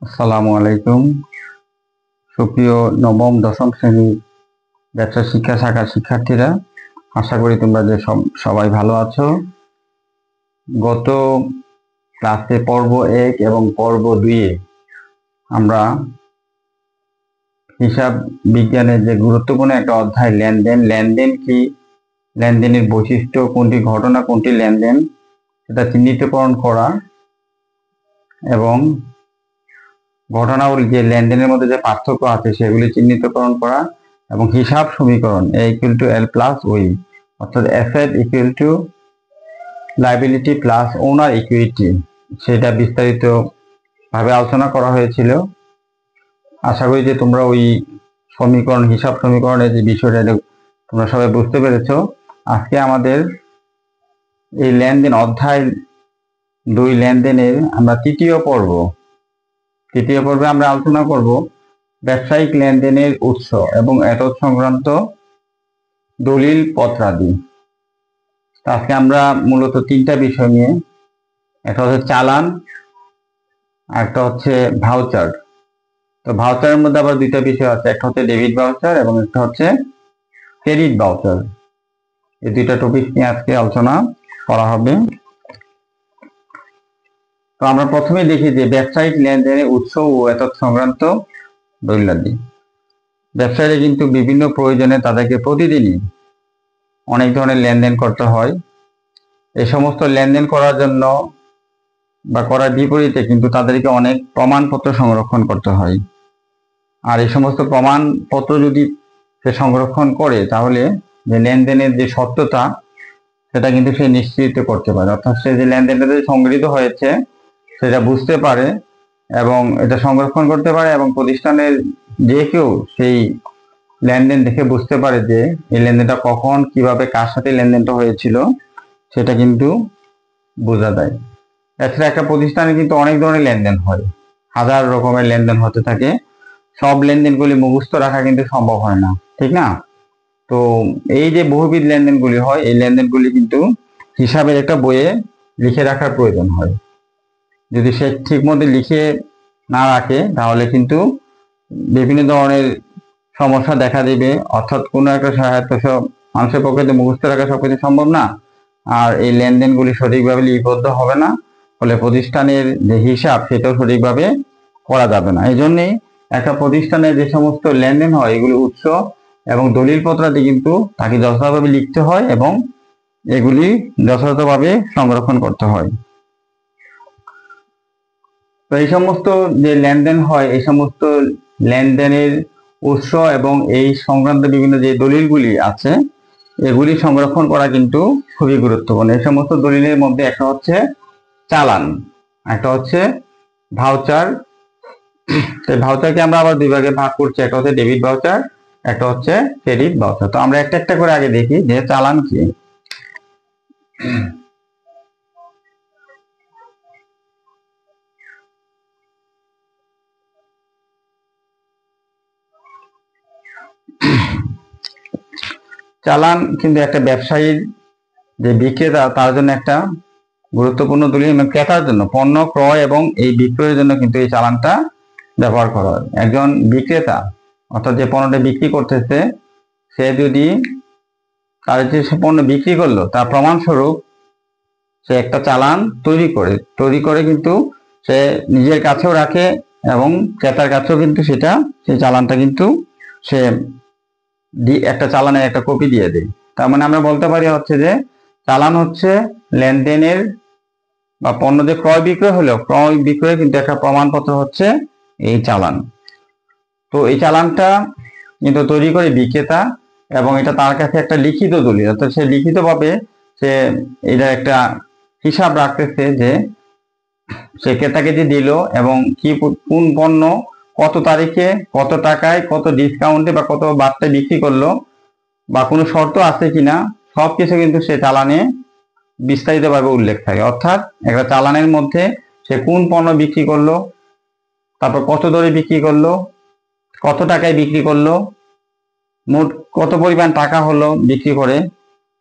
আসসালামু আলাইকুম। সুপ্রিয় নবম দশম শ্রেণীর ব্যবসা শিক্ষা শাখার শিক্ষার্থীরা, আশা করি তোমরা যে সবাই ভালো আছো। গত ক্লাসে পর্ব 1 এবং পর্ব 2 আমরা হিসাব বিজ্ঞানের যে গুরুত্বপূর্ণ একটা অধ্যায় লেনদেন কি, লেনদেনের বৈশিষ্ট্য, কোনটি ঘটনা কোনটি লেনদেন, সেটা চিহ্নিতকরণ করা এবং ঘটনাগুলি যে লেনদেনের মধ্যে যে পার্থক্য আছে সেগুলি চিহ্নিতকরণ করা এবং হিসাব সমীকরণ A = L + OE, অর্থাৎ অ্যাসেট লাইবিলিটি প্লাস ওনার ইকুইটি, সেটা বিস্তারিত ভাবে আলোচনা করা হয়েছিল। আশা করি যে তোমরা ওই হিসাব সমীকরণের যে বিষয়টা তোমরা সবাই বুঝতে পেরেছো। আজকে আমাদের এই লেনদেন অধ্যায় 2 লেনদেনের আমরা তৃতীয় পর্বে আমরা আলোচনা করব ব্যবসায়িক লেনদেনের উৎস এবং এতৎ সংক্রান্ত দলিল পত্রাদি। আজকে আমরা মূলত 3টা বিষয় নিয়ে, একটা হচ্ছে চালান, একটা হচ্ছে ভাউচার। তো ভাউচারের মধ্যে আবার 2টা বিষয় আছে, একটা হচ্ছে ডেবিট ভাউচার এবং একটা হচ্ছে ক্রেডিট ভাউচার। এই 2টা টপিক নিয়ে আজকে আলোচনা করা হবে। তো আমরা প্রথমে দেখি যে ব্যবসায়িক লেনদেনের উৎস ও এতৎ সংক্রান্ত দলিলাদি। ব্যবসায়ীরা কিন্তু বিভিন্ন প্রয়োজনে তাদেরকে প্রতিদিনই অনেক ধরনের লেনদেন করতে হয়। এই সমস্ত লেনদেন করার জন্য বা করার বিপরীতে কিন্তু তাদেরকে অনেক প্রমাণপত্র সংরক্ষণ করতে হয়। আর এই সমস্ত প্রমাণপত্র যদি সে সংরক্ষণ করে, তাহলে যে লেনদেনের যে সত্যতা সেটা কিন্তু সে নিশ্চিত করতে পারে, অর্থাৎ সে যে লেনদেনটা যে সংগৃহীত হয়েছে সেটা বুঝতে পারে এবং এটা সংরক্ষণ করতে পারে, এবং প্রতিষ্ঠানের যে কেউ সেই লেনদেন দেখে বুঝতে পারে যে এই লেনদেনটা কখন, কিভাবে, কার সাথে লেনদেনটা হয়েছিল, সেটা কিন্তু বোঝা যায়। এছাড়া একটা প্রতিষ্ঠানে কিন্তু অনেক ধরনের লেনদেন হয়, হাজার রকমের লেনদেন হতে থাকে। সব লেনদেনগুলি মুখস্থ রাখা কিন্তু সম্ভব হয় না, ঠিক না? তো এই যে বহুবিধ লেনদেনগুলি হয়, এই লেনদেনগুলি কিন্তু হিসাবের একটা বইয়ে লিখে রাখার প্রয়োজন হয়। যদি সে ঠিক মতো লিখে না রাখে, তাহলে কিন্তু বিভিন্ন ধরনের সমস্যা দেখা দিবে। অর্থাৎ কোনো একটা মানুষের পক্ষে তো মুখস্থ রাখা সবকিছু সম্ভব না, আর এই লেনদেনগুলি সঠিকভাবে লিপিবদ্ধ হবে না, ফলে প্রতিষ্ঠানের যে হিসাব সেটাও সঠিকভাবে করা যাবে না। এই জন্যই একটা প্রতিষ্ঠানে যে সমস্ত লেনদেন হয়, এগুলি উৎস এবং দলিল পত্রাদি কিন্তু তাকে যথাযথভাবে লিখতে হয় এবং এগুলি যথাযথভাবে সংরক্ষণ করতে হয়। তো এই সমস্ত যে লেনদেন হয়, এই সমস্ত লেনদেনের উৎস এবং এই সংক্রান্ত বিভিন্ন যে দলিলগুলি আছে, এগুলি সংরক্ষণ করা কিন্তু খুবই গুরুত্বপূর্ণ। এই সমস্ত দলিলের মধ্যে একটা হচ্ছে চালান, একটা হচ্ছে ভাউচার। ভাউচারকে আমরা আবার 2 ভাগে ভাগ করছি, একটা হচ্ছে ডেবিট ভাউচার, একটা হচ্ছে ক্রেডিট ভাউচার। তো আমরা একটা একটা করে আগে দেখি যে চালান কি। চালান কিন্তু একটা ব্যবসায়ীর যে বিক্রেতা, তার জন্য একটা গুরুত্বপূর্ণ দলিল, এবং ক্রেতার জন্য পণ্য ক্রয় এবং এই বিক্রয়ের জন্য কিন্তু এই চালানটা ব্যবহার করা হয়। একজন বিক্রেতা, অর্থাৎ যে পণ্যটা বিক্রি করতেছে, সে যদি তার যে পণ্য বিক্রি করলো তার প্রমাণস্বরূপ সে একটা চালান তৈরি করে কিন্তু সে নিজের কাছেও রাখে এবং ক্রেতার কাছেও কিন্তু সেই চালানটা কিন্তু সে একটা চালানের একটা কপি দিয়ে দেয়। তার মানে আমরা বলতে পারি হচ্ছে যে চালান হচ্ছে লেনদেনের বা পণ্য যে ক্রয় বিক্রয় হলো, ক্রয় বিক্রয় কিন্তু একটা প্রমাণপত্র হচ্ছে এই চালান। তো এই চালানটা কিন্তু তৈরি করে বিক্রেতা, এবং এটা তার কাছে একটা লিখিত দলিল, অর্থাৎ সে লিখিতভাবে সে এটা একটা হিসাব রাখতেছে যে সে ক্রেতাকে যে দিল এবং কি কোন পণ্য কত তারিখে, কত টাকায়, কত ডিসকাউন্টে বা কত বার্তায় বিক্রি করলো, বা কোনো শর্ত আছে কিনা, সবকিছু কিন্তু সে চালানে বিস্তারিতভাবে উল্লেখ থাকে। অর্থাৎ একটা চালানের মধ্যে সে কোন পণ্য বিক্রি করলো, তারপর কত দরে বিক্রি করলো, কত টাকায় বিক্রি করলো, মোট কত পরিমাণ টাকা হলো বিক্রি করে,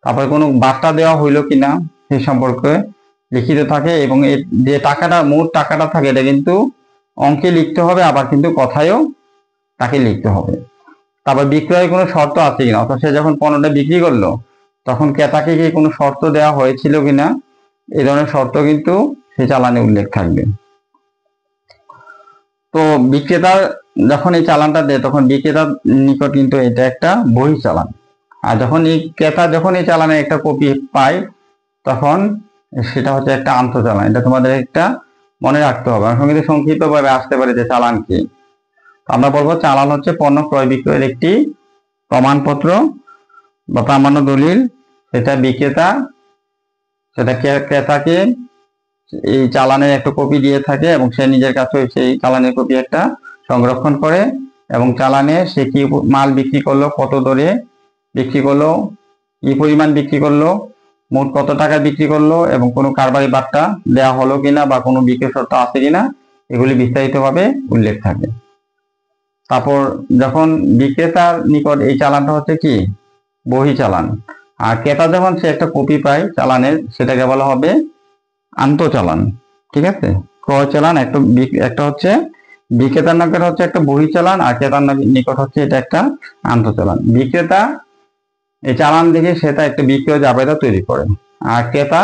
তারপরে কোনো বার্তা দেওয়া হইলো কিনা সেই সম্পর্কে লিখিত থাকে। এবং যে টাকাটা, মোট টাকাটা থাকে, এটা কিন্তু অঙ্কে লিখতে হবে, আবার কিন্তু কথায়ও তাকে লিখতে হবে। তারপর বিক্রয়ের কোনো শর্ত আছে কিনা, অর্থাৎ সে যখন পণ্যটা বিক্রি করলো তখন ক্রেতাকে কি কোনো শর্ত দেওয়া হয়েছিল কিনা, এই ধরনের শর্ত কিন্তু সেই চালানে উল্লেখ থাকবে। তো বিক্রেতার যখন এই চালানটা দেয় তখন বিক্রেতার নিকট কিন্তু এটা একটা বহি চালান, আর যখন এই ক্রেতা যখন এই চালানের একটা কপি পায় তখন সেটা হচ্ছে একটা আন্তঃচালান। এটা তোমাদের একটা মনে রাখতে হবে, অনেক সময় কিন্তু সংক্ষিপ্তভাবে আসতে পারে যে চালান কি। আমরা বলবো চালান হচ্ছে পণ্য ক্রয় বিক্রয়ের একটি প্রমাণপত্র বা প্রামাণ্য দলিল, সেটা বিক্রেতা সেটা ক্রেতাকে এই চালানের একটা কপি দিয়ে থাকে এবং সে নিজের কাছে সেই চালানের কপি একটা সংরক্ষণ করে, এবং চালানে সে কি মাল বিক্রি করলো, কত দরে বিক্রি করলো, কি পরিমাণ বিক্রি করলো, মোট কত টাকা বিক্রি করলো, এবং কোনো কারবারি বার্তা দেওয়া হলো কিনা বা কোনো বিক্রয় শর্ত আছে কিনা, এগুলি বিস্তারিতভাবে উল্লেখ থাকে। তারপর যখন বিক্রেতার নিকট এই চালানটা হচ্ছে কি বহি চালান, আর ক্রেতা যখন সে একটা কপি পায় চালানের, সেটাকে বলা হবে আন্তঃচালান। ঠিক আছে, ক্রয় চালান একটা হচ্ছে বিক্রেতার নিকট হচ্ছে একটা বহি চালান, আর ক্রেতার নিকট হচ্ছে এটা একটা আন্তঃচালান। বিক্রেতা এই চালান দেখে সেটা একটা বিক্রয় জাবেদা তৈরি করে, আর ক্রেতা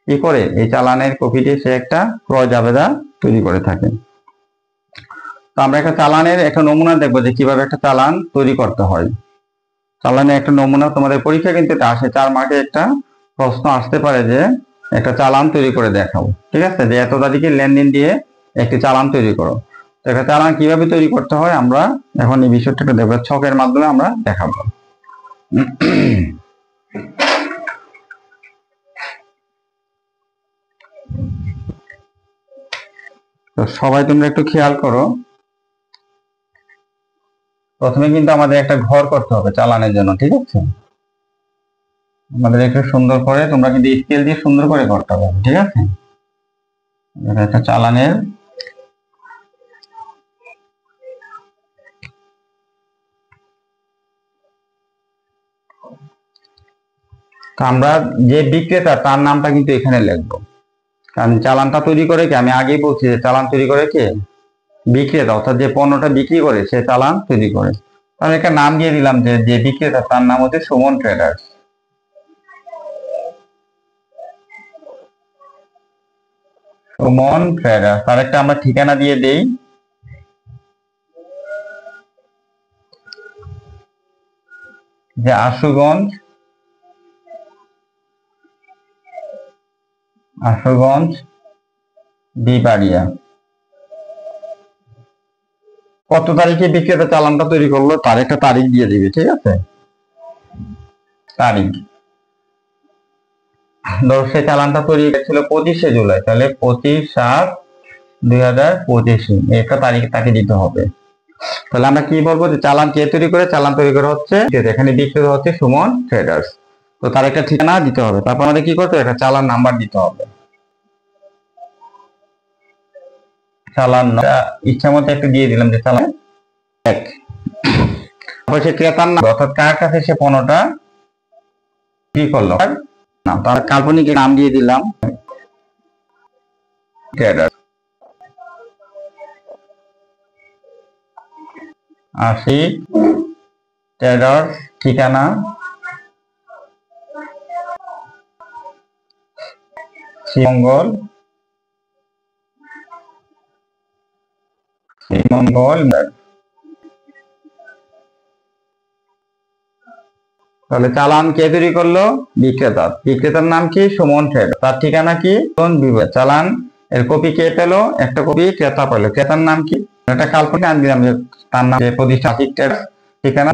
কি করে এই চালানের কপি দিয়ে সে একটা ক্রয় জাবেদা তৈরি করে থাকে। তো আমরা একটা চালানের একটা নমুনা দেখবো যে কিভাবে একটা চালান তৈরি করতে হয়। চালানের একটা নমুনা তোমাদের পরীক্ষা কিন্তু এটা আসে, 4 মার্কে একটা প্রশ্ন আসতে পারে যে একটা চালান তৈরি করে দেখাও। ঠিক আছে, যে এত তারিখে লেনদেন দিয়ে একটি চালান তৈরি করো। তো একটা চালান কিভাবে তৈরি করতে হয় আমরা এখন এই বিষয়টাকে দেখবো, ছকের মাধ্যমে আমরা দেখাবো। তো সবাই তোমরা একটু খেয়াল করো, প্রথমে কিন্তু আমাদের একটা ঘর করতে হবে চালানের জন্য। ঠিক আছে, আমাদের একটু সুন্দর করে তোমরা কিন্তু স্কেল দিয়ে সুন্দর করে করতে হবে। ঠিক আছে, একটা চালানের আমরা যে বিক্রেতা তার নামটা কিন্তু এখানে লিখবো, কারণ চালানটা তৈরি করে কে, আমি আগেই বলছি যে চালান তৈরি করে কে, বিক্রেতা, অর্থাৎ যে পণ্যটা বিক্রি করে সে চালান তৈরি করে। আমি একটা নাম দিয়ে দিলাম যে যে বিক্রেতা তার নাম হচ্ছে সুমন ট্রেডার্স। সুমন ট্রেডার্স, তার একটা আমরা ঠিকানা দিয়ে দেই, যে আশুগঞ্জ বিবাড়িয়া। কত তারিখে বিক্রেতা চালানটা তৈরি করলো তার একটা তারিখ দিয়ে দিবে। ঠিক আছে, তারিখ ধরো সে চালানটা তৈরি ছিল 25শে জুলাই, তাহলে 25/7/2025 একটা তারিখ তাকে দিতে হবে। তাহলে আমরা কি বলবো যে চালান কে তৈরি করে, চালান তৈরি করা হচ্ছে এখানে বিক্রেতা হচ্ছে সুমন ট্রেডার্স। তো তার একটা ঠিকানা দিতে হবে, তারপর আমাদের কি করতে হবে, একটা চালান নাম্বার দিতে হবে। চালান ইচ্ছা মতো একটা দিয়ে দিলাম যে চালান 1। তারপর সে ক্রেতার নাম, অর্থাৎ কার কাছে সে পণ্যটা কি করলো না, তার কাল্পনিক নাম দিয়ে দিলাম ট্রেডার্স। আশিক ট্রেডার্স, ঠিকানা শ্রীমঙ্গল তাহলে চালান কে তৈরি করলো, বিক্রেতার নাম কি সুমন ট্রেডার্স, তার ঠিকানা কি চালান এর কপি কে পেলো, একটা কপি ক্রেতা পেলো, ক্রেতার নাম কি, একটা কাল্পনিক নাম দিলাম যে তার নাম প্রতিষ্ঠান আশিক ট্রেডার্স, ঠিকানা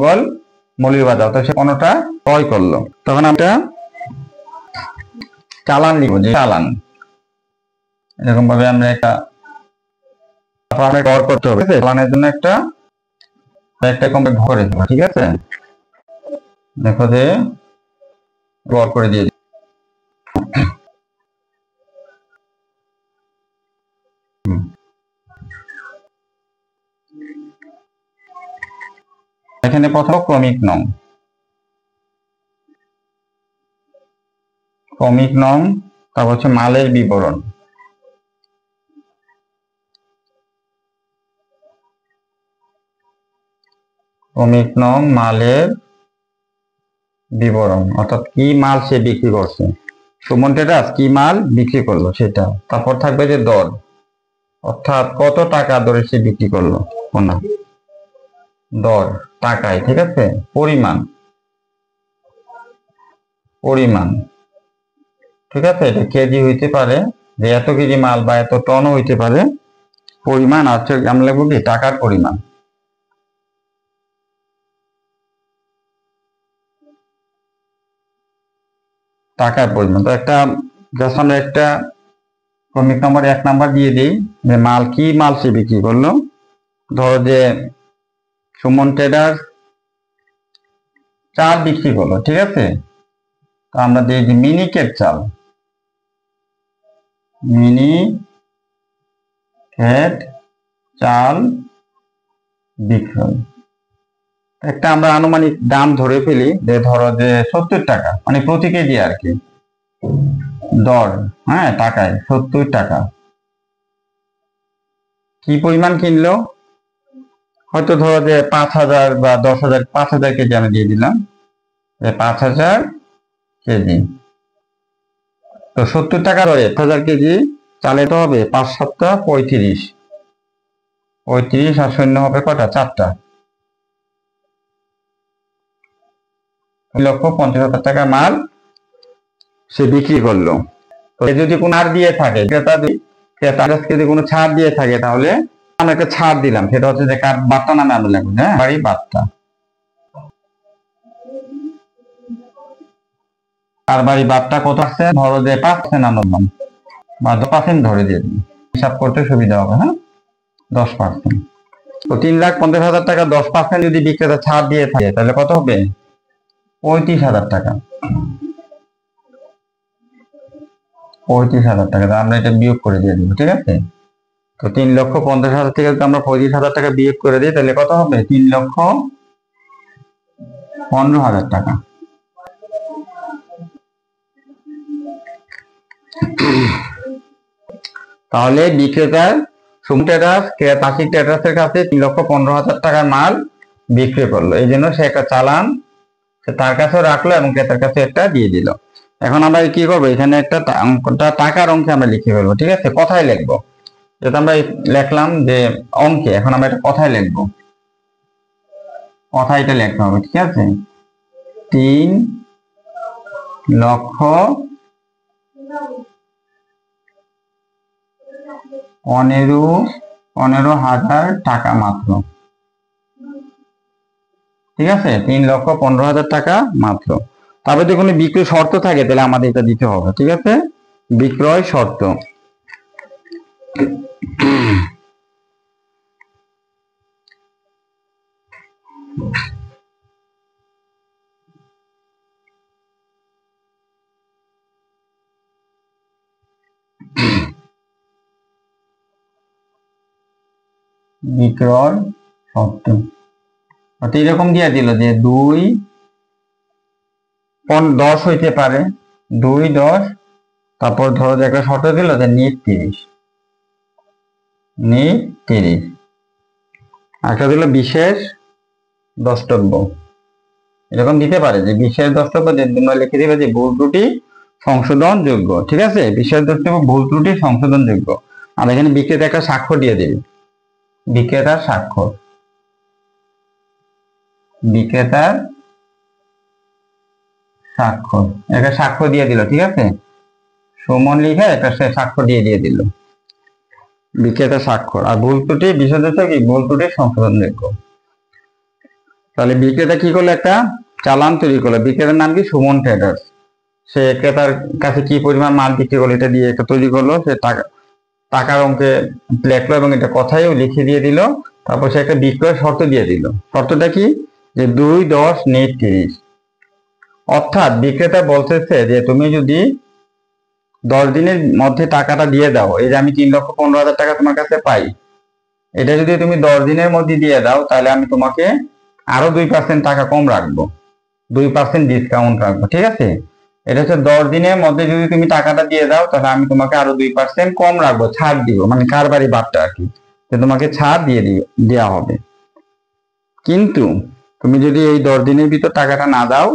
মৌলভীবাজার। তো সে পণ্যটা ক্রয় করলো, তখন আমরা চালান লিখবো যে চালান, এরকম ভাবে আমরা একটা ঘর করতে হবে। চালানের জন্য একটা কমপ্লিট ঘর করে দেবো। ঠিক আছে, দেখো যে ঘর করে দিয়ে এখানে প্রথম ক্রমিক নং, তারপর হচ্ছে মালের বিবরণ, ক্রমিক নং মালের বিবরণ, অর্থাৎ কি মাল সে বিক্রি করছে। সুমন ট্রেডার্স কি মাল বিক্রি করলো সেটা। তারপর থাকবে যে দর, অর্থাৎ কত টাকা দরে সে বিক্রি করলো, কোনা দর টাকায়, ঠিক আছে। পরিমাণ, পরিমাণ, ঠিক আছে, এটা কেজি হইতে পারে, যে এত কেজি মাল বা এত টনও হইতে পারে। পরিমাণ আছে, আমরা লিখবো কি টাকার পরিমাণ। টাকার পরিমাণ তো একটা, জাস্ট আমরা একটা ক্রমিক নম্বর 1 নাম্বার দিয়ে দিই যে মাল কি মাল সে বিক্রি করলো। ধরো যে সুমন ট্রেডার্স চাল বিক্রি করলো, ঠিক আছে। তো আমরা দিয়ে দিই মিনিকেট চাল, মিনিকেট চাল বিক্রয়। একটা আমরা আনুমানিক দাম ধরে ফেলি, যে ধরো যে 70 টাকা, মানে প্রতি কেজি আর কি দর, হ্যাঁ টাকায় 70 টাকা। কি পরিমাণ কিনলো, হয়তো ধরো যে 5,000 বা 10,000, 5,000 কেজি আমি দিয়ে দিলাম, 5,000 কেজি। তো 70 টাকা ধরে 1,000 কেজি চালে তো হবে 5 7 35, 35 আর শূন্য হবে কটা, 4টা। 2,50,000 টাকা মাল সে বিক্রি করলো। তো যদি কোনো ছাড় দিয়ে থাকে, ক্রেতার কাছে যদি কোনো ছাড় দিয়ে থাকে, তাহলে আমরা একটা ছাড় দিলাম, সেটা হচ্ছে যে কার বার্তা নামে আমি লাগবে, হ্যাঁ বাড়ি বার্তা। আর বাড়ি বার্তা কত আছে, ধরো যে 5% আমরা দাম বা 10% ধরে দিয়ে দিই, হিসাব করতে সুবিধা হবে, হ্যাঁ 10%। তো 3,50,000 টাকা 10% যদি বিক্রেতা ছাড় দিয়ে থাকে, তাহলে কত হবে, 35,000 টাকা। 35,000 টাকা আমরা এটা বিয়োগ করে দিয়ে দিব, ঠিক আছে। তো 3,50,000 থেকে যদি আমরা 35,000 টাকা বিয়োগ করে দিই, তাহলে কত হবে, 3,15,000 টাকা। তাহলে বিক্রেতার সুমন ট্রেডার্স তাসিক ট্রেডার্সের কাছে 3,15,000 টাকার মাল বিক্রি করলো, এই জন্য সে একটা চালান সে তার কাছেও রাখলো এবং ক্রেতার কাছে একটা দিয়ে দিল। এখন আমরা কি করবো, এখানে একটা টাকার অঙ্কে আমরা লিখে ফেলবো, ঠিক আছে। কথায় লিখবো, যেটা আমরা লিখলাম যে অঙ্কে, এখন আমরা এটা কথায় লিখবো, কথায় এটা লিখতে হবে, ঠিক আছে। 3,15,000 টাকা মাত্র, ঠিক আছে। 3,15,000 টাকা মাত্র। তবে যদি কোনো বিক্রয় শর্ত থাকে, তাহলে আমাদের এটা দিতে হবে, ঠিক আছে। বিক্রয় শর্ত, বিক্রয় শর্ত এরকম দিয়ে দিল যে 2,10 হইতে পারে, 2,10। তারপর ধরো যে একটা শর্ত দিল যে নিট 30, নিট 30। একটা দিল বিশেষ দ্রষ্টব্য, এরকম দিতে পারে যে বিশেষ দ্রষ্টব্য, যে লিখে দিবে যে ভুল ত্রুটি সংশোধন যোগ্য, ঠিক আছে। বিশেষ দ্রষ্টব্য ভুল ত্রুটি সংশোধন যোগ্য। আর এখানে বিক্রেতা একটা স্বাক্ষর দিয়ে দেবে, বিক্রেতার স্বাক্ষর, বিক্রেতার স্বাক্ষর, একটা স্বাক্ষর দিয়ে দিল, ঠিক আছে। সুমন লিখে একটা সে স্বাক্ষর দিয়ে দিল, বিক্রেতার স্বাক্ষর। আর ভুল ত্রুটি বিশেষ দ্রষ্টব্য কি, ভুল ত্রুটি সংশোধন যোগ্য। তাহলে বিক্রেতা কি করলো, একটা চালান তৈরি করলো, বিক্রেতার নাম কি, সুমন ট্রেডার্স। সে ক্রেতার কাছে কি পরিমাণ মাল বিক্রি করলো এটা দিয়ে একটা তৈরি করলো, সে টাকার অঙ্কে লেখলো এবং এটা কথায়ও লিখে দিয়ে দিল। তারপর সে একটা বিক্রয় শর্ত দিয়ে দিল। শর্তটা কি, যে 2,10 নিট 30। অর্থাৎ বিক্রেতা বলতেছে যে তুমি যদি 10 দিনের মধ্যে টাকাটা দিয়ে দাও, এই যে আমি 3,15,000 টাকা তোমার কাছে পাই, এটা যদি তুমি 10 দিনের মধ্যে দিয়ে দাও, তাহলে আমি তোমাকে আরো 2% টাকা কম রাখবো, 2% ডিসকাউন্ট রাখবো, ঠিক আছে। এটা হচ্ছে 10 দিনের মধ্যে যদি তুমি টাকাটা দিয়ে দাও, তাহলে আমি তোমাকে আরো 2% কম রাখবো, ছাড় দিব, মানে কারবারি বার্তা আর কি, যে তোমাকে ছাড় দিয়ে দেওয়া হবে। কিন্তু তুমি যদি এই 10 দিনের ভিতর টাকাটা না দাও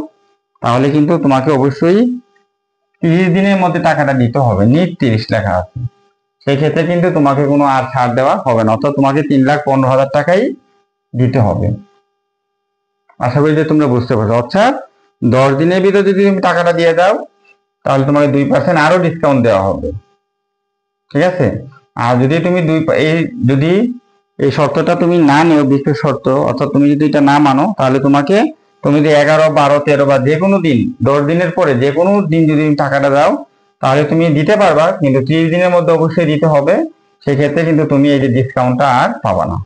তাহলে কিন্তু তোমাকে অবশ্যই 30 দিনের মধ্যে টাকাটা দিতে হবে, নিট 30 লেখা আছে। সেই ক্ষেত্রে কিন্তু তোমাকে কোনো আর ছাড় দেওয়া হবে না, অর্থাৎ তোমাকে 3,15,000 টাকাই দিতে হবে। আশা করি যে তোমরা বুঝতে পারছো। অর্থাৎ 10 দিনের ভিতরে যদি তুমি টাকাটা দিয়ে দাও তাহলে তোমাকে 2% আরো ডিসকাউন্ট দেওয়া হবে, ঠিক আছে। আর যদি তুমি যদি এই শর্তটা তুমি না নিও, বিশেষ শর্ত, অর্থাৎ তুমি যদি এটা না মানো তাহলে তুমি যদি 11, 12, 13 বা যে কোনো দিন 10 দিনের পরে যে কোনো দিন যদি তুমি টাকাটা দাও তাহলে তুমি দিতে পারবা, কিন্তু 30 দিনের মধ্যে অবশ্যই দিতে হবে। সেক্ষেত্রে কিন্তু তুমি এই যে ডিসকাউন্টটা আর পাবা না।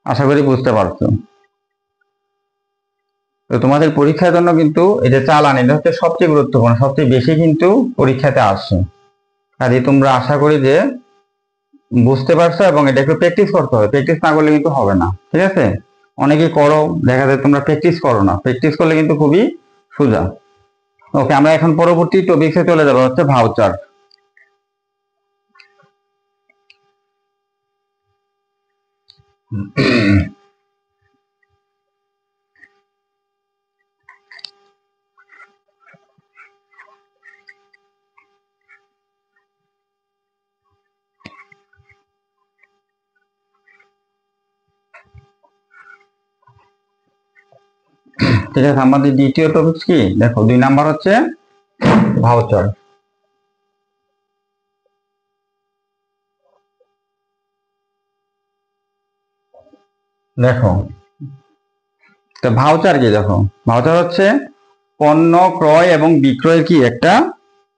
আশা করি বুঝতে পারছো। তো তোমাদের পরীক্ষার জন্য কিন্তু এই যে চালান, এটা হচ্ছে সবচেয়ে গুরুত্বপূর্ণ, সবচেয়ে বেশি কিন্তু পরীক্ষাতে আসে। কাজে তোমরা আশা করি যে বুঝতে পারছো এবং এটা একটু প্র্যাকটিস করতে হবে, প্র্যাকটিস না করলে কিন্তু হবে না, ঠিক আছে। অনেকেই করো, দেখা যায় তোমরা প্র্যাকটিস করো না, প্র্যাকটিস করলে কিন্তু খুবই সোজা। ওকে, আমরা এখন পরবর্তী টপিকসে চলে যাবো, হচ্ছে ভাউচার। ঠিক আছে, আমাদের দ্বিতীয় টপিক কি দেখো, 2 নাম্বার হচ্ছে ভাউচার। দেখো তো ভাউচার কি, দেখো ভাউচার হচ্ছে পণ্য ক্রয় এবং বিক্রয়ের কি একটা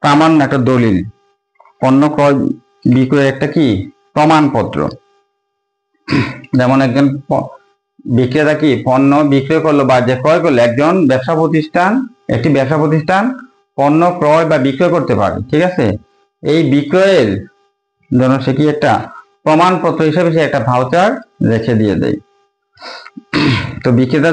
প্রামাণ্য, একটা দলিল। পণ্য ক্রয় বিক্রয়ের একটা কি প্রমাণপত্র। যেমন একজন বিক্রেতা কি পণ্য বিক্রয় করলো বা যে ক্রয় করলো, একজন একটি ব্যবসা প্রতিষ্ঠান পণ্য ক্রয় বা বিক্রয় করতে পারে, ঠিক আছে। এই বিক্রয়ের জন্য সে কি একটা প্রমাণপত্র হিসেবে সে একটা ভাউচার রেখে দিয়ে দেয়। তো বিক্রেতা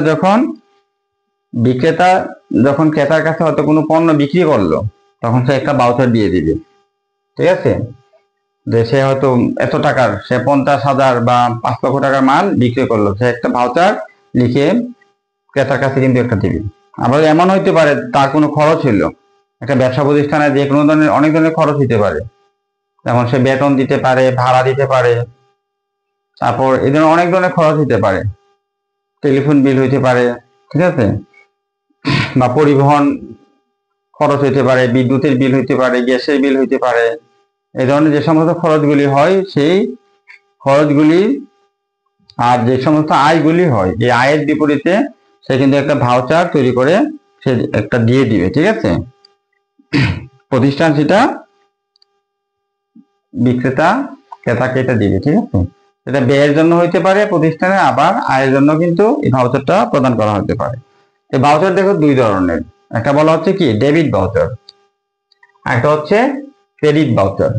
যখন ক্রেতার কাছে হয়তো কোনো পণ্য বিক্রি করলো তখন সে একটা ভাউচার দিয়ে দিবে, ঠিক আছে। যে সে হয়তো এত টাকার, সে 50,000 বা 5 লক্ষ টাকার মাল বিক্রি করলো, সে একটা ভাউচার লিখে ক্রেতার কাছে কিন্তু একটা দিবে। আবার এমন হইতে পারে তার কোনো খরচ হইলো, একটা ব্যবসা প্রতিষ্ঠানে যে কোনো ধরনের অনেক ধরনের খরচ হইতে পারে, যেমন সে বেতন দিতে পারে, ভাড়া দিতে পারে, তারপর এই ধরনের অনেক ধরনের খরচ হইতে পারে, টেলিফোন বিল হইতে পারে, ঠিক আছে, বা পরিবহন খরচ হইতে পারে, বিদ্যুতের বিল হইতে পারে, গ্যাসের বিল হইতে পারে। এই ধরনের যে সমস্ত খরচগুলি হয় সেই খরচগুলি আর যে সমস্ত আয়গুলি হয়, এই আয়ের বিপরীতে সে কিন্তু একটা ভাউচার তৈরি করে সে একটা দিয়ে দিবে, ঠিক আছে। প্রতিষ্ঠান সেটা বিক্রেতা ক্রেতাকে এটা দিবে, ঠিক আছে। এটা ব্যয়ের জন্য হইতে পারে প্রতিষ্ঠানে, আবার আয়ের জন্য কিন্তু এই ভাউচারটা প্রদান করা হতে পারে। এই ভাউচার দেখো 2 ধরনের, একটা বলা হচ্ছে কি ডেবিট ভাউচার, একটা হচ্ছে ক্রেডিট ভাউচার।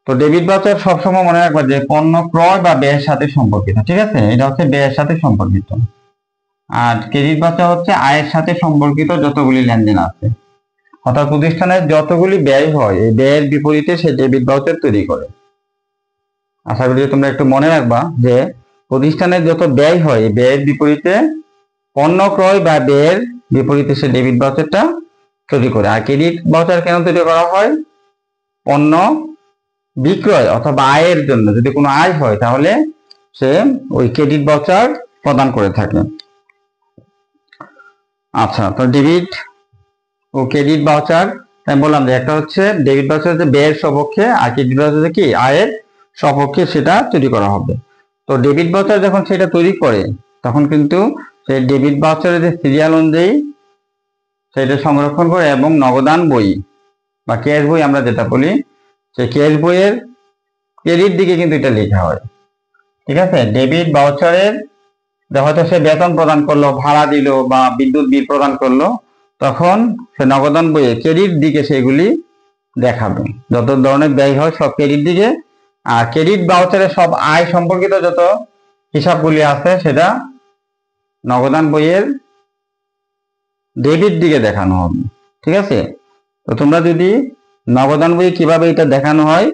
তো ডেবিট ভাউচার সবসময় মনে রাখবা যে পণ্য ক্রয় বা ব্যয়ের সাথে সম্পর্কিত, ঠিক আছে, এটা হচ্ছে ব্যয়ের সাথে সম্পর্কিত। আর ক্রেডিট ভাউচার হচ্ছে আয়ের সাথে সম্পর্কিত যতগুলি লেনদেন আছে, অর্থাৎ প্রতিষ্ঠানের যতগুলি ব্যয় হয় এই ব্যয়ের বিপরীতে সে ডেবিট ভাউচার তৈরি করে। আশা করি তোমরা একটু মনে রাখবা যে প্রতিষ্ঠানের যত ব্যয় হয় এই ব্যয়ের বিপরীতে পণ্য ক্রয় বা ব্যয়ের বিপরীতে সে ডেবিট ভাউচারটা তৈরি করে। আর ক্রেডিট ভাউচার কেন তৈরি করা হয়? পণ্য বিক্রয় অথবা আয়ের জন্য, যদি কোনো আয় হয় তাহলে সে ওই ক্রেডিট ভাউচার প্রদান করে থাকে। আচ্ছা, তো ডেবিট ও ক্রেডিট ভাউচার আমি বললাম যে একটা হচ্ছে ডেবিট ভাউচার হচ্ছে ব্যয়ের সপক্ষে, আর ক্রেডিট ভাউচার হচ্ছে কি আয়ের সপক্ষে সেটা তৈরি করা হবে। তো ডেবিট ভাউচার যখন সেটা তৈরি করে তখন কিন্তু সেই ডেবিট ভাউচারের যে সিরিয়াল অনুযায়ী সেটা সংরক্ষণ করে এবং নগদান বই বা ক্যাশ বই আমরা যেটা বলি, সেই ক্যাশ বইয়ের ক্রেডিট দিকে কিন্তু এটা লেখা হয়, ঠিক আছে। ডেবিট ভাউচারের হয়তো সে বেতন প্রদান করলো, ভাড়া দিল বা বিদ্যুৎ বিল প্রদান করলো, তখন সে নগদান বইয়ে ক্রেডিট দিকে সেগুলি দেখাবে, যত ধরনের ব্যয় হয় সব ক্রেডিট দিকে। আর ক্রেডিট ভাউচারের সব আয় সম্পর্কিত যত হিসাবগুলি আছে সেটা নগদান বইয়ের ডেবিট দিকে দেখানো হবে, ঠিক আছে। তো তোমরা যদি নগদান বই কিভাবে এটা দেখানো হয়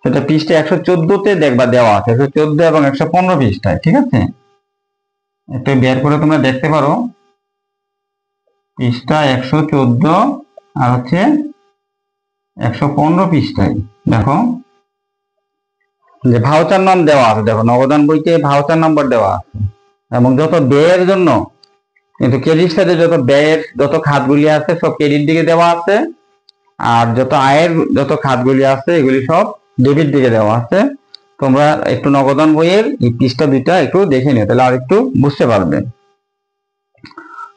সেটা পৃষ্ঠা 114-তে দেখবা দেওয়া আছে, 114 এবং 115 পৃষ্ঠায়। ঠিক আছে, এটা বের করে তোমরা দেখতে পারো। পৃষ্ঠা 114 আর হচ্ছে 115 পৃষ্ঠায় দেখো যে ভাউচার নাম দেওয়া আছে। দেখো নগদান বইতে ভাউচার নাম্বার দেওয়া আছে, এবং যত ব্যয়ের জন্য কিন্তু ক্রেডিট সাইডে যত ব্যয়ের যত খাতগুলি আছে সব ক্রেডিট দিকে দেওয়া আছে, আর যত আয়ের যত খাতগুলি আছে এগুলি সব ডেবিট দিকে দেওয়া আছে। তোমরা একটু নগদান বইয়ের এই পৃষ্ঠা দুইটা একটু দেখে নিও, তাহলে আর একটু বুঝতে পারবে।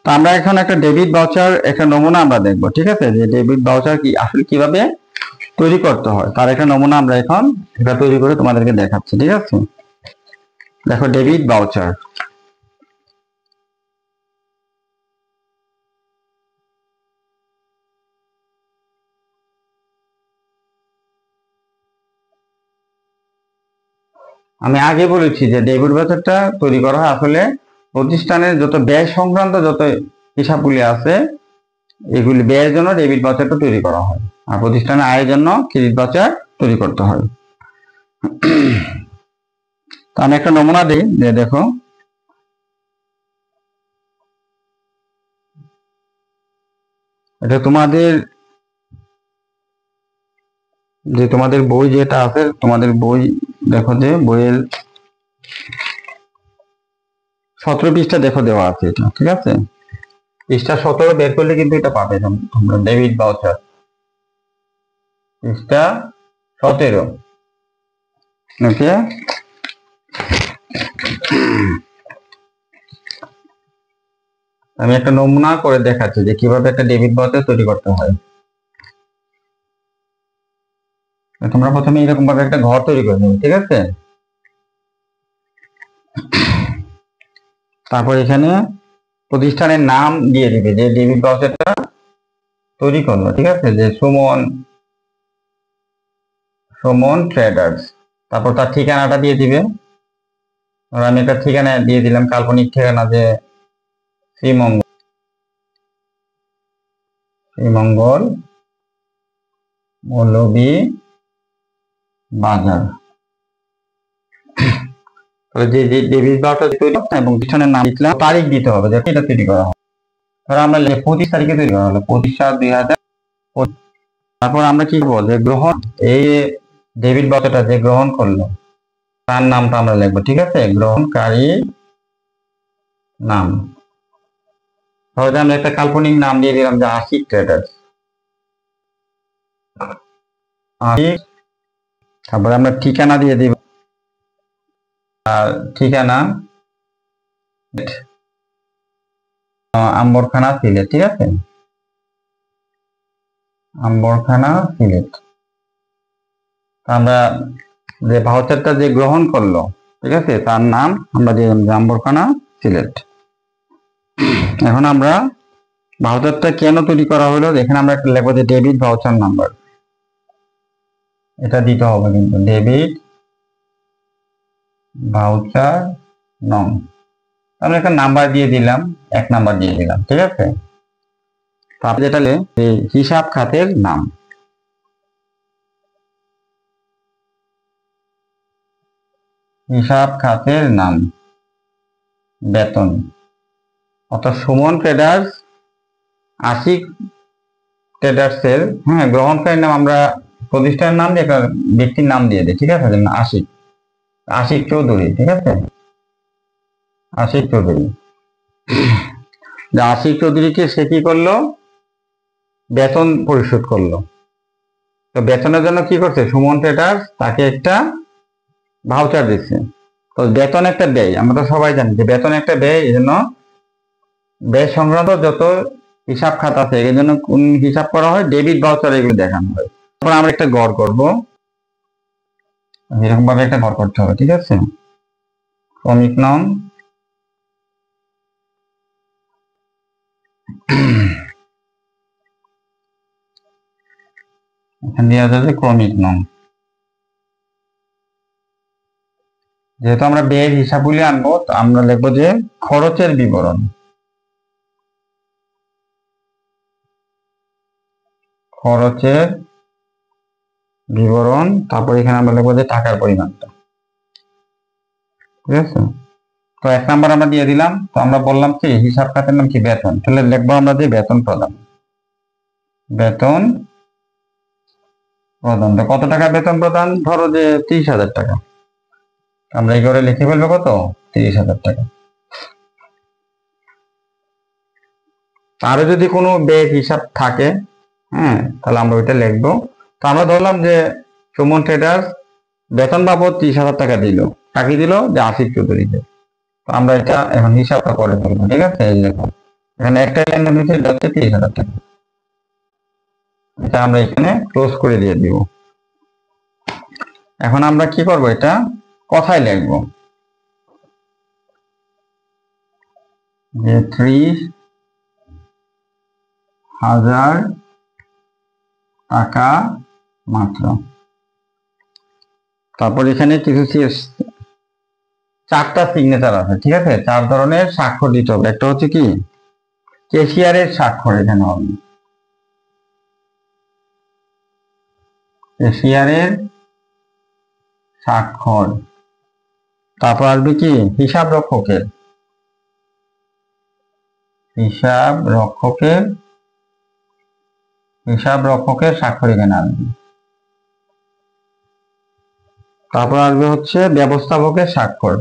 তো আমরা এখন একটা ডেবিট ভাউচার একটা নমুনা আমরা দেখবো। ঠিক আছে, যে ডেবিট ভাউচার কি আসলে কিভাবে তৈরি করতে হয় তার একটা নমুনা আমরা এখন এটা তৈরি করে তোমাদেরকে দেখাচ্ছি। ঠিক আছে, দেখো ডেবিট ভাউচার। আমি আগে বলেছি যে ডেবিট ভাউচারটা তৈরি করা হয় আসলে প্রতিষ্ঠানের যত ব্যয় সংক্রান্ত যত হিসাবগুলি আছে এগুলি ব্যয়ের জন্য ডেবিট ভাউচারটা তৈরি করা হয়, আর প্রতিষ্ঠানের আয়ের জন্য ক্রেডিট ভাউচার তৈরি করতে হয়। তো আমি একটা নমুনা দিই যে দেখো এটা তোমাদের যে তোমাদের বই যেটা আছে তোমাদের বই দেখো যে বইয়ের 17 পৃষ্ঠা দেখো দেওয়া আছে এটা। ঠিক আছে, পৃষ্ঠা 17 বের করলে কিন্তু এটা পাবে তোমরা ডেবিট ভাউচার পৃষ্ঠা 17। ওকে, আমি একটা নমুনা করে দেখাচ্ছি যে কিভাবে একটা ডেবিট ভাউচার তৈরি করতে হয়। তোমরা প্রথমে এরকম ভাবে একটা ঘর তৈরি করে নেবে। ঠিক আছে, তারপর এখানে প্রতিষ্ঠানের নাম দিয়ে দিবে যে ডেবিট ভাউচারটা তৈরি করলো। ঠিক আছে, যে সুমন ট্রেডার্স, তারপর তার ঠিকানাটা দিয়ে দিবে। আর আমি একটা ঠিকানা দিয়ে দিলাম, কাল্পনিক ঠিকানা যে শ্রীমঙ্গল মৌলভী বাজার। যে ডেবিট ভাউচার তৈরি এবং প্রতিষ্ঠানের নাম লিখলাম, তারিখ দিতে হবে যাতে এটা তৈরি করা হয়। ধরো আমরা 25 তারিখে তৈরি করা হলো, 25/7/2000। তারপর আমরা কি বলবো যে গ্রহণ এই ডেবিট ভাউচারটা যে গ্রহণ করলো তার নামটা আমরা লিখবো। ঠিক আছে, গ্রহণকারী নাম। তাহলে আমরা একটা কাল্পনিক নাম দিয়ে দিলাম যে আশিক ট্রেডার্স। তারপরে আমরা ঠিকানা দিয়ে দিব, ঠিকানা আম্বরখানা সিলেট। ঠিক আছে, আম্বরখানা সিলেট। আমরা যে ভাউচারটা যে গ্রহণ করলো ঠিক আছে তার নাম আমরা দিয়ে দিলাম আম্বরখানা সিলেট। এখন আমরা ভাউচারটা কেন তৈরি করা হলো, এখানে আমরা একটা লিখবো যে ডেবিট ভাউচার নাম্বার, এটা দিতে হবে কিন্তু ডেবিট ভাউচার নং। আমরা একটা নাম্বার দিয়ে দিলাম, 1 নাম্বার দিয়ে দিলাম। ঠিক আছে, তারপরে যেটা হিসাব খাতের নাম, হিসাব খাতের নাম বেতন, অর্থাৎ সুমন ট্রেডার্স আশিক ট্রেডার্স এর গ্রহণকারীর নাম আমরা প্রতিষ্ঠানের নাম দিয়ে একটা ব্যক্তির নাম দিয়ে দিই। ঠিক আছে, যেমন আশিক চৌধুরী। ঠিক আছে, আশিক চৌধুরী। আশিক চৌধুরীকে সে কি করলো, বেতন পরিশোধ করলো। তো বেতনের জন্য কি করছে, সুমন ট্রেডার্স তাকে একটা ভাউচার দিচ্ছে। তো বেতন একটা ব্যয়, আমরা তো সবাই জানি যে বেতন একটা ব্যয়, এই জন্য ব্যয় সংক্রান্ত যত হিসাব খাত আছে এই জন্য কোন হিসাব করা হয়, ডেবিট ভাউচার এগুলো দেখানো হয়। তারপর আমরা একটা গড় করব, এরকম ভাবে একটা গড় করতে হবে। ঠিক আছে, ক্রমিক নং এখানে দেওয়া যাবে ক্রমিক নং। যেহেতু আমরা ব্যয়ের হিসাবগুলি আনবো তো আমরা লিখবো যে খরচের বিবরণ, খরচের বিবরণ, তারপর এখানে আমরা লিখবো যে টাকার পরিমাণটা। ঠিক আছে, তো 1 নাম্বার আমরা দিয়ে দিলাম। তো আমরা বললাম কি হিসাব খাতের নাম কি বেতন, তাহলে লিখবো আমরা যে বেতন প্রদান। বেতন প্রদান, তো কত টাকা বেতন প্রদান? ধরো যে 30,000 টাকা, আমরা এই করে লিখে ফেলবো কত, 30,000 টাকা। আরো যদি কোনো ব্যয় হিসাব থাকে, হ্যাঁ, তাহলে আমরা ওইটা লিখবো। তো আমরা ধরলাম যে সুমন ট্রেডার্স বেতন বাবদ 30,000 টাকা দিল, কাকে দিল? যে আসিফ চৌধুরীকে। তো আমরা এটা এখন হিসাবটা করে ফেলবো। ঠিক আছে, এই দেখো এখানে একটা লেনদেন হচ্ছে, এটা হচ্ছে 30,000 টাকা। এটা আমরা এখানে ক্লোজ করে দিয়ে দিব। এখন আমরা কি করব, এটা কথায় লিখবো যে 30,000 টাকা মাত্র। তারপর এখানে কিছু 4টা সিগনেচার আছে। ঠিক আছে, 4 ধরনের স্বাক্ষর দিতে হবে। একটা হচ্ছে কি ক্যাশিয়ারের স্বাক্ষর, এখানে হবে ক্যাশিয়ারের স্বাক্ষর। তারপর আসবে কি হিসাব রক্ষকের, হিসাব রক্ষকের স্বাক্ষর এখানে আসবে। তারপর আসবে হচ্ছে ব্যবস্থাপকের স্বাক্ষর,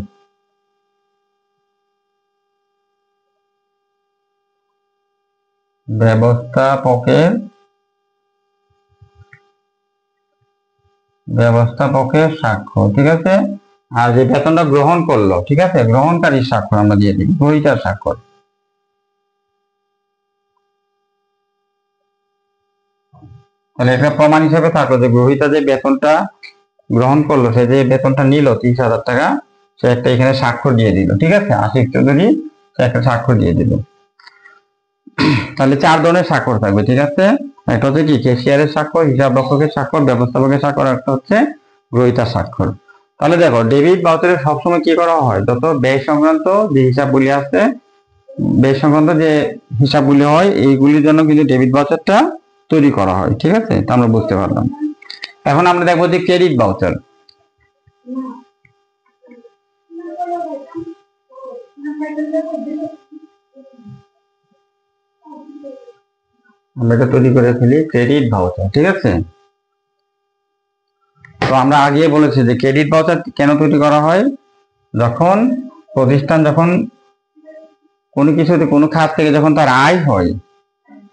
ব্যবস্থাপকের স্বাক্ষর। ঠিক আছে, আর যে বেতনটা গ্রহণ করলো, ঠিক আছে, গ্রহণকারীর স্বাক্ষর আমরা দিয়ে দিই, গ্রহীতার স্বাক্ষর। তাহলে এটা প্রমাণ হিসেবে থাকলো যে গ্রহীতা যে বেতনটা গ্রহণ করলো, সে যে বেতনটা নিল 30,000 টাকা, সে একটা এখানে স্বাক্ষর দিয়ে দিল। ঠিক আছে, আসিফ চৌধুরী সে একটা স্বাক্ষর দিয়ে দিল। তাহলে 4 ধরনের স্বাক্ষর থাকবে। ঠিক আছে, একটা হচ্ছে কি ক্যাশিয়ারের স্বাক্ষর, হিসাব রক্ষকের স্বাক্ষর, ব্যবস্থাপকের স্বাক্ষর, একটা হচ্ছে গ্রহীতার স্বাক্ষর। তাহলে দেখো ডেবিট ভাউচারে সবসময় কি করা হয়, যত ব্যয় সংক্রান্ত যে হিসাবগুলি আছে, ব্যয় সংক্রান্ত যে হিসাবগুলি হয়, এইগুলির জন্য কিন্তু ডেবিট ভাউচারটা তৈরি করা হয়। ঠিক আছে, তা আমরা বুঝতে পারলাম। এখন আমরা দেখবো যে ক্রেডিট ভাউচার। আমরা এটা তৈরি করে ফেলি ক্রেডিট ভাউচার। ঠিক আছে, তো আমরা আগে বলেছি যে ক্রেডিট ভাউচার কেন তৈরি করা হয়, যখন প্রতিষ্ঠান যখন কোনো কিছুতে কোনো খাত থেকে যখন তার আয় হয়,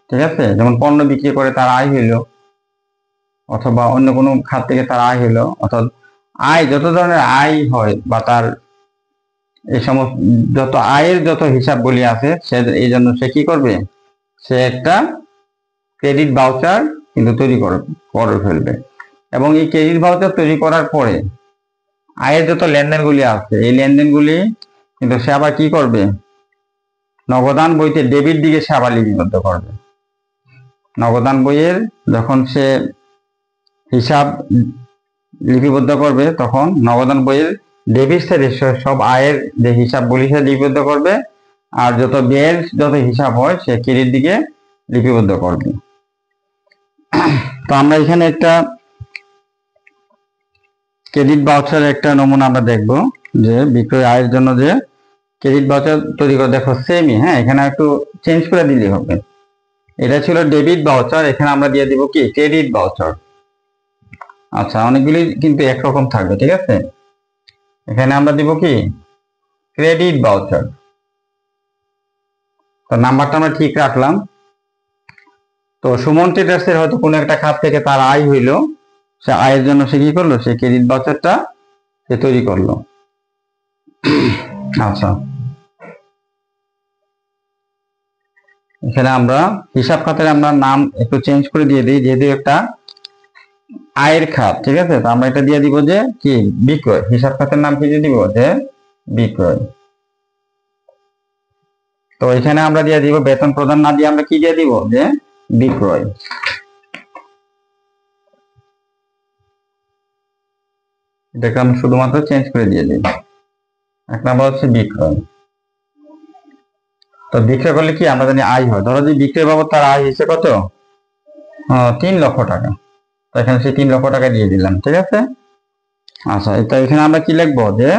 ঠিক আছে, যেমন পণ্য বিক্রি করে তার আয় হইলো, অথবা অন্য কোনো খাত থেকে তার আয় হইলো, অর্থাৎ আয় যত ধরনের আয় হয় বা তার এই সমস্ত যত আয়ের যত হিসাবগুলি আছে, সে এই জন্য সে কি করবে, সে একটা ক্রেডিট ভাউচার কিন্তু তৈরি করে ফেলবে। এবং এই ক্রেডিট ভাউচার তৈরি করার পরে আয়ের যত লেনদেনগুলি আছে, এই লেনদেনগুলি কিন্তু সে আবার কি করবে, নগদান বইতে ডেবিট দিকে সে আবার লিপিবদ্ধ করবে। নগদান বইয়ের যখন সে হিসাব লিপিবদ্ধ করবে, তখন নগদান বইয়ের ডেবিট সাইডে সব আয়ের যে হিসাবগুলি সে লিপিবদ্ধ করবে, আর যত ব্যয়ের যত হিসাব হয় সে ক্রেডিট দিকে লিপিবদ্ধ করবে। তো আমরা এখানে একটা ক্রেডিট ভাউচার একটা নমুনা আমরা দেখব, যে বিক্রয় আয়ের জন্য যে ক্রেডিট ভাউচার তৈরি করে। দেখো সেমই, হ্যাঁ, এখানে একটু চেঞ্জ করে দিলেই হবে। এটা ছিল ডেবিট ভাউচার, এখানে আমরা দিয়ে দিব কি ক্রেডিট ভাউচার। আচ্ছা, অনেকগুলি কিন্তু একরকম থাকবে। ঠিক আছে, এখানে আমরা দিব কি ক্রেডিট ভাউচার। তো নাম্বারটা আমরা ঠিক রাখলাম। তো সুমন ট্রেডার্সের হয়তো কোনো একটা খাত থেকে তার আয় হইলো, সে আয়ের জন্য সে কি করলো, সে ক্রেডিট ভাউচারটা সে তৈরি করলো। আচ্ছা, এখানে আমরা হিসাব খাতের আমরা নাম একটু চেঞ্জ করে দিয়ে দিই, যেহেতু একটা আয়ের খাত। ঠিক আছে, তো আমরা এটা দিয়ে দিব যে কি বিক্রয়। হিসাব খাতের নাম কি দিয়ে দিব, যে বিক্রয়। তো এখানে আমরা দিয়ে দিব বেতন প্রদান না দিয়ে আমরা কি দিয়ে দিব, যে বিক্রয়। এটাকে আমি শুধুমাত্র চেঞ্জ করে দিয়ে দিই। 1 নাম্বার হচ্ছে বিক্রয়। তো বিক্রয় করলে কি আমরা জানি আয় হয়। ধরো যে বিক্রয় বাবদ তার আয় হিসেবে কত, 3 লক্ষ টাকা। তো এখানে সেই 3 লক্ষ টাকা দিয়ে দিলাম, ঠিক আছে। আচ্ছা, এটা এখানে আমরা কি লিখবো, যে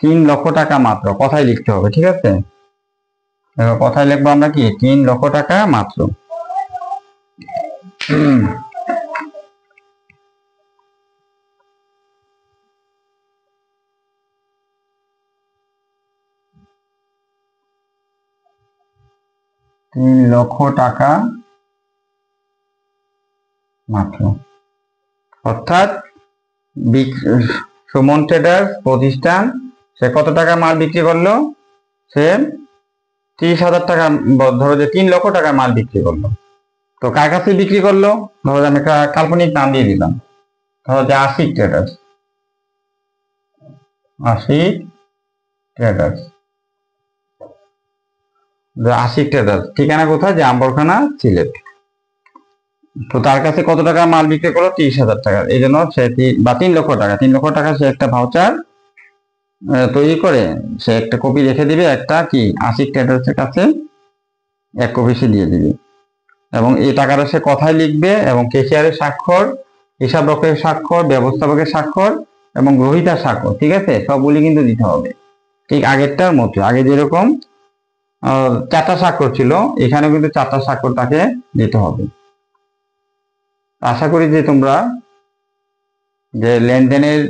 3 লক্ষ টাকা মাত্র, কথাই লিখতে হবে, ঠিক আছে। কথায় লিখবো আমরা কি 3 লক্ষ টাকা মাত্র। 3 লক্ষ টাকা মাত্র, অর্থাৎ সুমন ট্রেডার্স প্রতিষ্ঠান সে কত টাকা মাল বিক্রি করলো, সে 30,000 টাকা, ধরো যে 3 লক্ষ টাকা মাল বিক্রি করলো। তো কার কাছে বিক্রি করলো, ধরো যে আমি একটা কাল্পনিক নাম দিয়ে দিলাম, ধরো যে Ashiq traders. Ashiq traders, Ashiq traders ঠিকানা কোথায়, যে আম্বরখানা, সিলেট। তো তার কাছে কত টাকা মাল বিক্রি করলো, 30,000 টাকা। এই জন্য সে বা 3 লক্ষ টাকা, 3 লক্ষ টাকা সে একটা ভাউচার তৈরি করে সে একটা কপি রেখে দিবে, একটা কি আশিক ট্রেডার্সের কাছে 1 কপি সে দিয়ে দিবে। এবং এই টাকাটা সে কথায় লিখবে, এবং কেশিয়ারের স্বাক্ষর, হিসাব রক্ষকের স্বাক্ষর, ব্যবস্থাপকের স্বাক্ষর এবং গ্রহীতার স্বাক্ষর, ঠিক আছে, সবগুলি কিন্তু দিতে হবে ঠিক আগেরটার মতো। আগে যেরকম 4টা স্বাক্ষর ছিল, এখানেও কিন্তু 4টা স্বাক্ষর তাকে দিতে হবে। আশা করি যে তোমরা যে লেনদেনের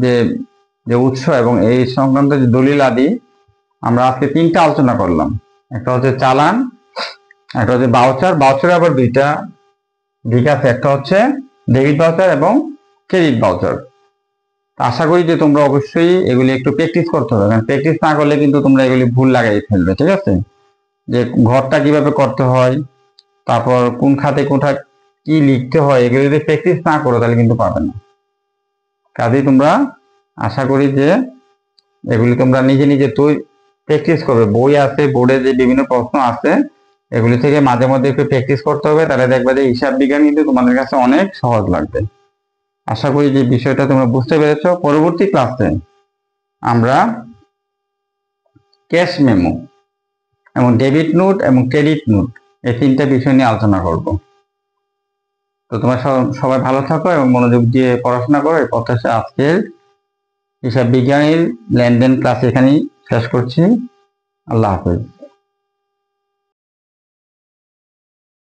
যে যে উৎস এবং এই সংক্রান্ত যে দলিল আদি আমরা আজকে 3টা আলোচনা করলাম। একটা হচ্ছে চালান, একটা হচ্ছে বাউচার, বাউচার আবার 2টা দিক আছে, একটা হচ্ছে ডেবিট বাউচার এবং ক্রেডিট বাউচার। আশা করি যে তোমরা অবশ্যই এগুলি একটু প্র্যাকটিস করতে হবে, কারণ প্র্যাকটিস না করলে কিন্তু তোমরা এগুলি ভুল লাগাই ফেলবে, ঠিক আছে। যে ঘরটা কিভাবে করতে হয়, তারপর কোন খাতে কোনটা কি লিখতে হয়, এগুলো যদি প্র্যাকটিস না করো তাহলে কিন্তু পাবে না। কাজেই তোমরা আশা করি যে এগুলি তোমরা নিজে নিজে প্র্যাকটিস করবে। বই আছে, বোর্ডে যে বিভিন্ন প্রশ্ন আছে, এগুলি থেকে মাঝে মধ্যে একটু প্র্যাকটিস করতে হবে, তাহলে দেখবে যে হিসাব বিজ্ঞান কিন্তু তোমাদের কাছে অনেক সহজ লাগবে। আশা করি যে বিষয়টা তোমরা বুঝতে পেরেছো। পরবর্তী ক্লাসে আমরা ক্যাশ মেমো এবং ডেবিট নোট এবং ক্রেডিট নোট এই 3টা বিষয় নিয়ে আলোচনা করব। তো তোমরা সবাই ভালো থাকো এবং মনোযোগ দিয়ে পড়াশোনা করো। এই প্রত্যাশা আজকের হিসাব বিজ্ঞানের লেনদেন ক্লাস এখানেই শেষ করছি। আল্লাহ হাফেজ।